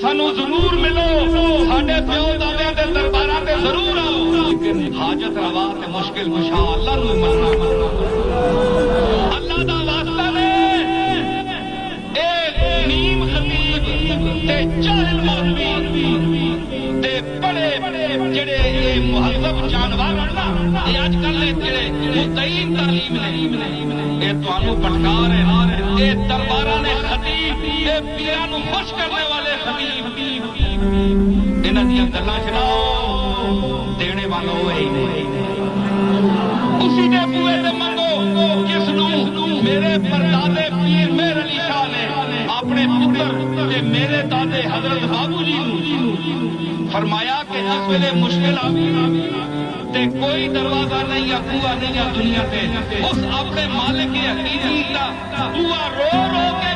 سانو ضرور ملو ساڈے پیو دادے دے درباراں تے ضرور آؤ لیکن حاجت روا تے مشکل کشا اللہ نو مننا اللہ دا واسطہ نے اے نیم خطیب تے جاہل مولوی تے بڑے جڑے اے مہذب جانور نا اے اج کل جڑے متعین تعلیم نے اے تانوں پٹکا رہے اے درباراں نے خطیب اے پیراں نو خوش کرنے والے خطیب انہاں دیاں گلاں سناؤ دینے والوں وہی نہیں اسی دے بوئے تے منگو جس نو میرے پردادے پیر مہر علی شاہ نے اپنے پتر تے میرے دادے حضرت بابو جی نو فرمایا کہ جس ویلے مشکل آوی تے کوئی دروازہ نہیں یا بوا نہیں یا دنیا تے اس اپنے مالک حقیقی دا دعا رو رو کے